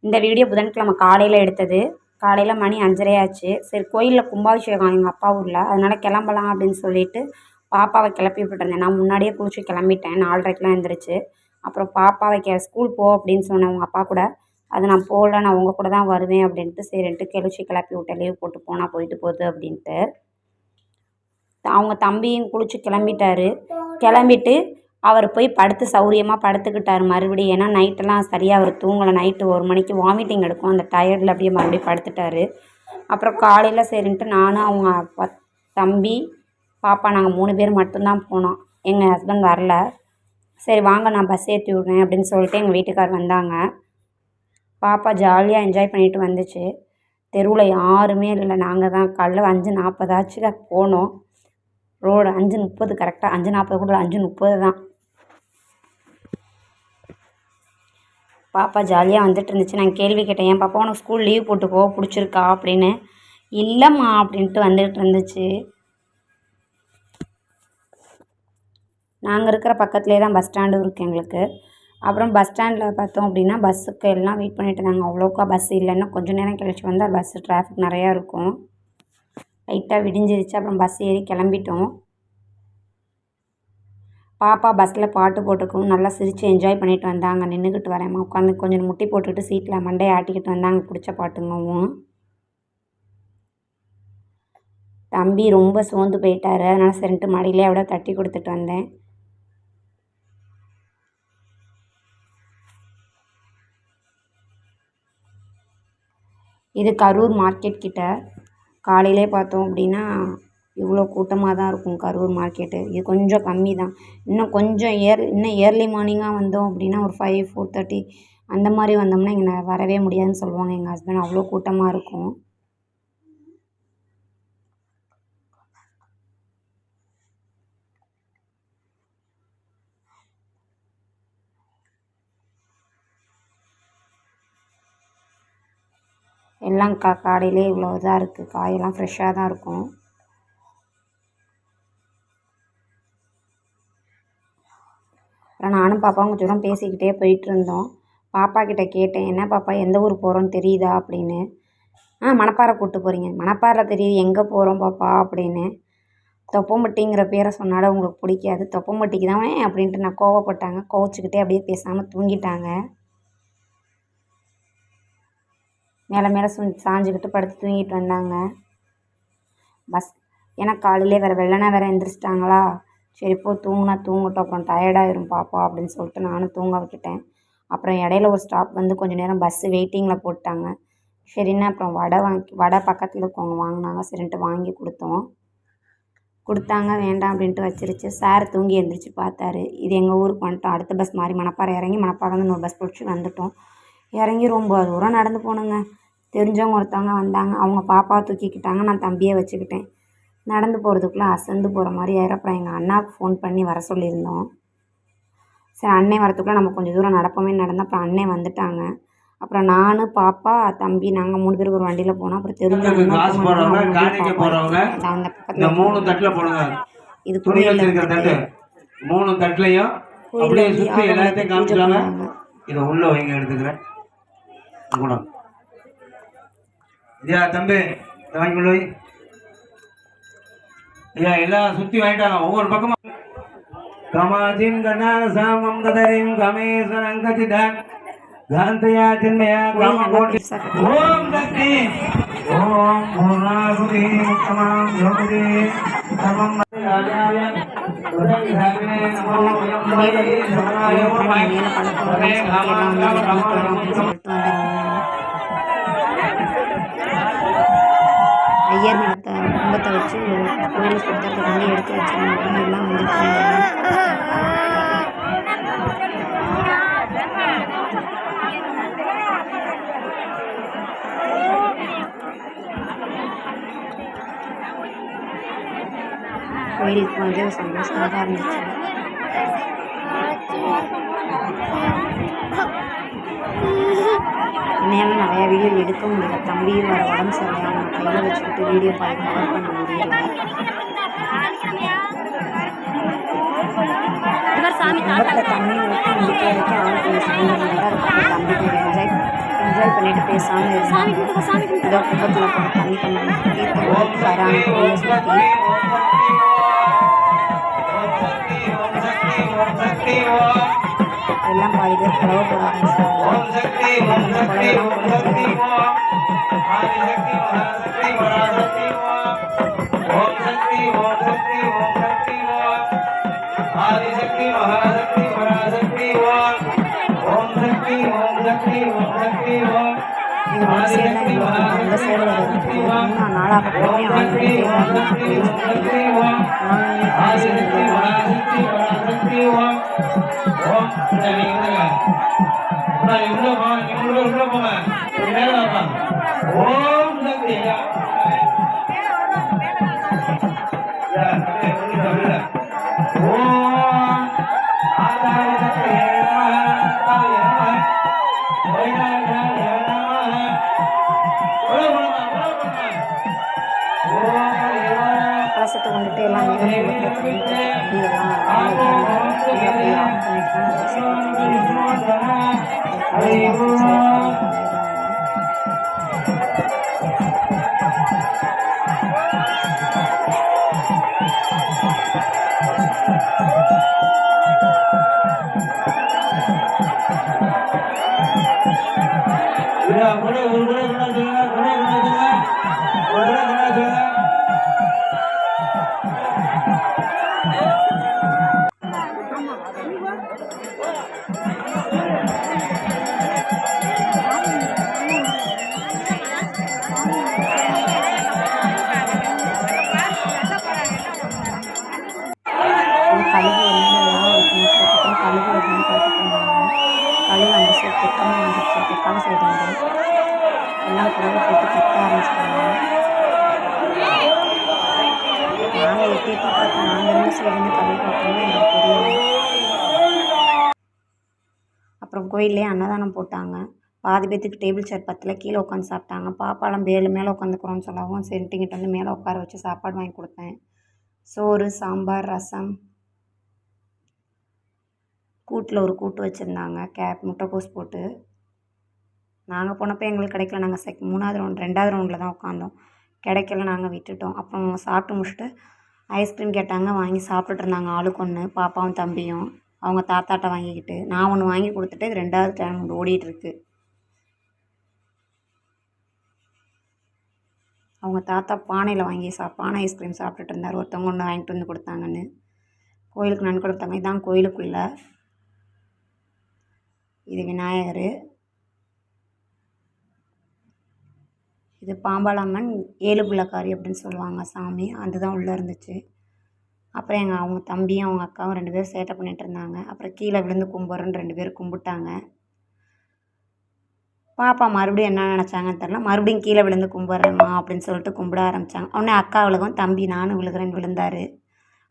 இந்த வீடியோ புதன்கிழமை காலையில் எடுத்தது. காலையில் மணி 5:30 ஆச்சு. சரி கோயிலில் கும்பாபிஷேகம் எங்கள் அப்பா ஊரில், அதனால் கிளம்பலாம் அப்படின்னு சொல்லிட்டு பாப்பாவை கிளப்பி விட்டுருந்தேன். நான் முன்னாடியே குளிச்சு கிளம்பிட்டேன், 4:30க்கெலாம் எழுந்திரிச்சு. அப்புறம் பாப்பாவை ஸ்கூல் போ அப்படின்னு சொன்னேன் உங்கள் அப்பா கூட. அது நான் போகல, நான் உங்கள் கூட தான் வருவேன் அப்படின்ட்டு சரின்ட்டு கிளப்பி விட்டேன். லீவ் போட்டு போனால் போயிட்டு போகுது அப்படின்ட்டு. அவங்க தம்பியும் குளிச்சு கிளம்பிட்டாரு. கிளம்பிட்டு அவர் போய் படுத்து சௌரியமாக படுத்துக்கிட்டார் மறுபடியும். ஏன்னா நைட்டெல்லாம் சரியாக அவர் தூங்கலை. நைட்டு 1 மணிக்கு வாமிட்டிங் எடுக்கும். அந்த டயர்டில் அப்படியே மறுபடியும் படுத்துட்டார். அப்புறம் காலையில் சரின்ட்டு நானும் அவங்க தம்பி பாப்பா நாங்கள் 3 பேர் மட்டும்தான் போனோம். எங்கள் ஹஸ்பண்ட் வரல. சரி வாங்க நான் பஸ் ஏற்றி விட்றேன் அப்படின்னு சொல்லிட்டு எங்கள் வீட்டுக்கார் வந்தாங்க. பாப்பா ஜாலியாக என்ஜாய் பண்ணிட்டு வந்துச்சு. தெருவில் யாருமே இல்லை. நாங்கள் தான் காலைல 5:40 ஆச்சு போனோம். ரோடு 5:30 கரெக்டாக, 5:40 கூட 5:30 தான். பாப்பா ஜாலியாக வந்துட்டு இருந்துச்சு. நான் கேள்வி கேட்டேன், ஏன் பாப்பா உனக்கு ஸ்கூல் லீவ் போட்டுக்கோ பிடிச்சிருக்கா அப்படின்னு. இல்லைம்மா அப்படின்ட்டு வந்துட்டு இருந்துச்சு. நாங்கள் இருக்கிற பக்கத்துலேயே தான் பஸ் ஸ்டாண்டும் இருக்குது எங்களுக்கு. அப்புறம் பஸ் ஸ்டாண்டில் பார்த்தோம் அப்படின்னா பஸ்ஸுக்கு எல்லாம் வெயிட் பண்ணிட்டு இருந்தாங்க. அவ்வளோக்கா பஸ் இல்லைன்னா கொஞ்சம் நேரம் கழிச்சு வந்தால் பஸ்ஸு டிராஃபிக் நிறையா இருக்கும். லைட்டாக விடிஞ்சிருச்சு. அப்புறம் பஸ் ஏறி கிளம்பிட்டோம். பாப்பா பஸ்ஸில் பாட்டு போட்டுக்கும் நல்லா சிரித்து என்ஜாய் பண்ணிட்டு வந்தாங்க. நின்றுக்கிட்டு வரேம்மா உட்காந்து கொஞ்சம் முட்டி போட்டுக்கிட்டு சீட்டில் மண்டையை ஆட்டிக்கிட்டு வந்தாங்க பிடிச்ச பாட்டுங்கவும். தம்பி ரொம்ப சோர்ந்து போயிட்டார். அதனால் சரின்ட்டு மடியிலே விட தட்டி கொடுத்துட்டு வந்தேன். இது கரூர் மார்க்கெட் கிட்ட. காலையிலே பார்த்தோம் அப்படின்னா இவ்வளோ கூட்டமாக தான் இருக்கும் கரூர் மார்க்கெட்டு. இது கொஞ்சம் கம்மி தான். இன்னும் கொஞ்சம் இன்னும் ஏர்லி மார்னிங்காக வந்தோம் அப்படின்னா ஒரு 5, 4:30 அந்த மாதிரி வந்தோம்னா இங்கே வரவே முடியாதுன்னு சொல்லுவாங்க எங்கள் ஹஸ்பண்ட். அவ்வளோ கூட்டமாக இருக்கும். எல்லாம் காலையிலே இவ்வளோ இதாக இருக்குது. காயெல்லாம் ஃப்ரெஷ்ஷாக தான் இருக்கும். அப்புறம் நானும் பாப்பாவும் கொஞ்சம் தூரம் பேசிக்கிட்டே போயிட்டு இருந்தோம். பாப்பா கிட்டே கேட்டேன், என்ன பாப்பா எந்த ஊர் போகிறோன்னு தெரியுதா அப்படின்னு. மணப்பாறை கூப்பிட்டு போகிறீங்க. மணப்பாறை தெரியுது, எங்கே போகிறோம் பாப்பா அப்படின்னு. தொப்பம்பட்டிங்கிற பேரை சொன்னாலும் உங்களுக்கு பிடிக்காது. தொப்பம்பட்டிக்கு தான் அப்படின்ட்டு நான் கோவப்பட்டாங்க. கோவச்சிக்கிட்டே அப்படியே பேசாமல் தூங்கிட்டாங்க. மேலே சாஞ்சிக்கிட்டு படுத்து தூங்கிட்டு வந்தாங்க. பஸ் ஏன்னா காலையிலே வெள்ளனா எந்திரிச்சிட்டாங்களா. சரி போ தூங்கினா தூங்கட்டும், அப்புறம் டயர்டாயிரும் பாப்பா அப்படின்னு சொல்லிட்டு நானும் தூங்க விட்டுட்டேன். அப்புறம் இடையில ஒரு ஸ்டாப் வந்து கொஞ்சம் நேரம் பஸ்ஸு வெயிட்டிங்கில் போட்டாங்க. சரின்னு அப்புறம் வடை பக்கத்தில் இருக்கவங்க வாங்கினாங்க. சரின்ட்டு வாங்கி கொடுத்தாங்க. வேண்டாம் அப்படின்ட்டு வச்சிருச்சு. சார் தூங்கி எழுந்திரிச்சு பார்த்தாரு. இது எங்கள் ஊருக்கு வந்துட்டோம். அடுத்த பஸ் மாதிரி மணப்பாறை இறங்கி மணப்பாறை வந்து இன்னொரு பஸ் பிடிச்சி வந்துட்டோம். இறங்கி ரொம்ப தூரம் நடந்து போனோங்க. தெரிஞ்சவங்க ஒருத்தவங்க வந்தாங்க. அவங்க பாப்பாவை தூக்கிக்கிட்டாங்க. நான் தம்பியை வச்சுக்கிட்டேன். நடந்து போகிறதுக்குள்ளே அசந்து போகிற மாதிரி ஆயிரும். அப்புறம் எங்கள் அண்ணாவுக்கு ஃபோன் பண்ணி வர சொல்லியிருந்தோம். சரி அண்ணன் வரத்துக்குள்ளே நம்ம கொஞ்சம் தூரம் நடப்போமே நடந்தோம். அப்புறம் அண்ணன் வந்துட்டாங்க. அப்புறம் நான் பாப்பா தம்பி நாங்கள் 3 பேருக்கு ஒரு வண்டியில் போனோம். அப்புறம் தெரிஞ்சவங்க இது இதை உள்ள வைங்க எடுத்துக்கிறேன். ஐயா தம்பி வாங்கிக்கொண்டு போய் ஐயா எல்லாம் சுற்றி வாங்கிட்டாங்க. ஒவ்வொரு பக்கமும் கமாதின் கணாசாமம் கதரிம் கமேஸ்வரங் கதிதான் காந்தயா ஜன்மயா காமகோட்டி ஓம் சக்தி ஓம் பூர்ணாகுதி முக்தமாம் யோகதி சர்வம் ஆஜாய உதவி சாகவே நமோ யம்மாயே சமனாய ஓமாய் ஒரே காமாம் காமம் ஐயர் நடத்த கும்பத்தை வச்சு கோயிலுக்கு கொடுத்தா வண்டி எடுத்து வச்சுருந்தாங்க. எல்லாம் வந்துட்டு கோயிலுக்கு வந்து சந்தோஷமாக தான் இருந்துச்சு. என்னால் நிறையா வீடியோ எடுக்க முடியல. தம்பியும் வர உடம்பு சரியாக நான் கையில் வச்சுக்கிட்டு வீடியோ பார்த்து கவர் பண்ண முடியல. கும்பத்தில் தண்ணி ஊற்றி முடிக்க வரைக்கும் ஆள் கொஞ்சம் சாய்ந்திருந்தாரு. அதுக்கப்புறம் தம்பி கொஞ்சம் என்ஜாய் பண்ணிட்டு பேசாமல் இருந்தாங்க. இதோ கும்பத்தில் போன தண்ணி கொஞ்சம் தீர்த்தம் கொடுத்து வராங்க கோயிலை சுற்றி. எல்லாம் பாதி பேர் புடவை போட ஆரம்பிச்சிட்டாங்க. கொஞ்சம் புடவைலாம் போடுறது இந்த சைடெலாம் இவ்வளோ அந்த சைடு வர 3 நாளாக போய் கலசத்தை கொண்டுட்டு எல்லாம் கழுகு எல்லாம் கழுகு வருதுன்னு பார்த்துட்டு இருந்தாங்க. கழுகு அந்த சைடு தெற்காமல் வந்துச்சு, தெற்கான சைடு வந்து எல்லாம் புடவை போட்டு கத்த ஆரம்பிச்சிட்டாங்க. நாங்கள் எட்டி பார்த்தோம். நாங்கள் என்ன சைடுலேருந்து கழுகு பார்த்தோம்னா எங்களுக்கு தெரியல. அப்புறம் கோயிலே அன்னதானம் போட்டாங்க. பாதி பேத்துக்கு டேபிள் சேர் பத்தில் கீழே உட்காந்து சாப்பிட்டாங்க. பாப்பாலாம் மேலே உட்காந்துக்கிறோன்னு சொல்லவும் சரிட்டுங்கிட்ட வந்து மேலே உட்கார வச்சு சாப்பாடு வாங்கி கொடுத்தேன். சோறு, சாம்பார், ரசம், கூட்டில் ஒரு கூட்டு வச்சுருந்தாங்க, முட்டைக்கோஸ் போட்டு. நாங்கள் போனப்போ எங்களுக்கு கிடைக்கல. நாங்கள் 3வது ரவுண்ட் 2வது ரவுண்டில் தான் உட்காந்தோம். கிடைக்கல, நாங்கள் விட்டுட்டோம். அப்புறம் சாப்பிட்டு முடிச்சுட்டு ஐஸ்கிரீம் கேட்டாங்க, வாங்கி சாப்பிட்டுட்டு இருந்தாங்க ஆளுக்கு ஒன்று. பாப்பாவும் தம்பியும் அவங்க தாத்தாட்ட வாங்கிக்கிட்டு. நான் ஒன்று வாங்கி கொடுத்துட்டு 2வது டைம் ஓடிட்டுருக்கு. அவங்க தாத்தா பானையில் வாங்கி பானை ஐஸ்கிரீம் சாப்பிட்டுட்டு இருந்தார். ஒருத்தவங்க ஒன்று வாங்கிட்டு வந்து கொடுத்தாங்கன்னு. கோயிலுக்கு நன்கொடை கொடுத்தாங்க. இதான் கோயிலுக்குள்ளே. இது விநாயகர், இது பாம்பாளம்மன், 7 பிள்ளைக்காரி அப்படின்னு சொல்லுவாங்க சாமி. அதுதான் உள்ளே இருந்துச்சு. அப்புறம் அவங்க தம்பியும் அவங்க அக்காவும் 2 பேரும் சேட்டை பண்ணிகிட்டு இருந்தாங்க. அப்புறம் கீழே விழுந்து கும்பிட்றேன்னு 2 பேரும் கும்பிட்டாங்க. பாப்பா மறுபடியும் என்ன நினச்சாங்கன்னு தெரில, மறுபடியும் கீழே விழுந்து கும்பிட்றேம்மா அப்படின்னு சொல்லிட்டு கும்பிட ஆரம்பித்தாங்க. உடனே அக்கா விழுகும், தம்பி நானும் விழுகிறேன்னு விழுந்தார்.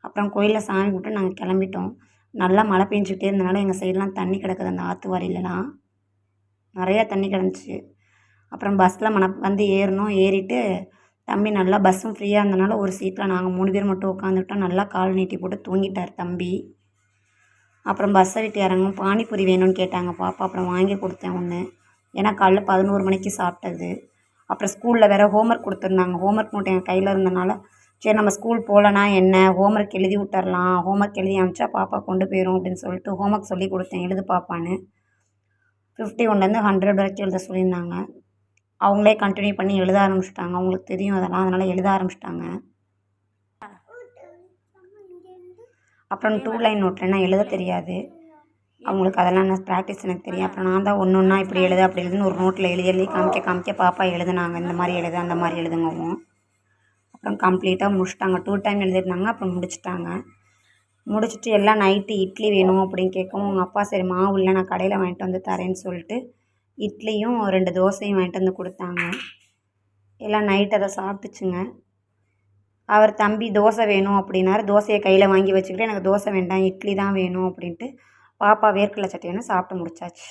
அப்புறம் கோயிலில் சாமி கும்பிட்டு நாங்கள் கிளம்பிட்டோம். நல்லா மழை பெஞ்சிக்கிட்டே இருந்தனால எங்கள் சைடெலாம் தண்ணி கிடக்குது. அந்த ஆற்று வாரிலலாம் நிறையா தண்ணி கிடந்துச்சு. அப்புறம் பஸ்ஸில் வந்து ஏறினோம். ஏறிட்டு தம்பி நல்லா பஸ்ஸும் ஃப்ரீயாக இருந்தனால ஒரு சீட்டில் நாங்கள் 3 பேர் மட்டும் உட்காந்துக்கிட்டோம். நல்லா கால் நீட்டி போட்டு தூங்கிட்டார் தம்பி. அப்புறம் பஸ்ஸை விட்டு இறங்கும் பானிபூரி வேணும்னு கேட்டாங்க பாப்பா. அப்புறம் வாங்கி கொடுத்தேன் ஒன்று. ஏன்னா காலைல 11 மணிக்கு சாப்பிட்டது. அப்புறம் ஸ்கூலில் வேறு ஹோம்ஒர்க் கொடுத்துருந்தாங்க. ஹோம்ஒர்க் மட்டும் என் கையில் இருந்தனால சரி நம்ம ஸ்கூல் போகலன்னா என்ன, ஹோம்ஒர்க் எழுதி விட்டுறலாம், ஹோம்ஒர்க் எழுதி அனுப்பிச்சா பாப்பா கொண்டு போயிடும் அப்படின்னு சொல்லிட்டு ஹோம்ஒர்க் சொல்லி கொடுத்தேன். எழுது பாப்பான்னு 51லேருந்து 100 வரைக்கும் எழுத சொல்லியிருந்தாங்க. அவங்களே கண்டினியூ பண்ணி எழுத ஆரம்பிச்சிட்டாங்க. அவங்களுக்கு தெரியும் அதெல்லாம், அதனால் எழுத ஆரம்பிச்சிட்டாங்க. அப்புறம் 2 லைன் நோட்லன்னா எழுத தெரியாது அவங்களுக்கு. அதெல்லாம் நான் ப்ராக்டிஸ் எனக்கு தெரியும். அப்புறம் நான் தான் ஒன்று ஒன்றா இப்படி எழுத அப்படி எழுதுன்னு ஒரு நோட்டில் எழுதி காமிக்க பாப்பா எழுதுனாங்க. இந்த மாதிரி எழுது அந்த மாதிரி எழுதுங்கவும் அப்புறம் கம்ப்ளீட்டாக முடிச்சிட்டாங்க. 2 டைம் எழுதிருந்தாங்க. அப்புறம் முடிச்சுட்டு எல்லாம் நைட்டு இட்லி வேணும் அப்படின்னு கேட்கவும் உங்கள் அப்பா சரி மாவு இல்லை நான் கடையில் வாங்கிட்டு வந்து தரேன்னு சொல்லிட்டு இட்லியும் 2 தோசையும் வாங்கிட்டு வந்து கொடுத்தாங்க. எல்லாம் நைட்டு அதை சாப்பிட்டுச்சுங்க. அவர் தம்பி தோசை வேணும் அப்படின்னாரு. தோசையை கையில் வாங்கி வச்சுக்கிட்டு எனக்கு தோசை வேண்டாம் இட்லி தான் வேணும் அப்படின்ட்டு பாப்பா வேர்க்கடலை சட்னி சாப்பிட்டு முடிச்சாச்சு.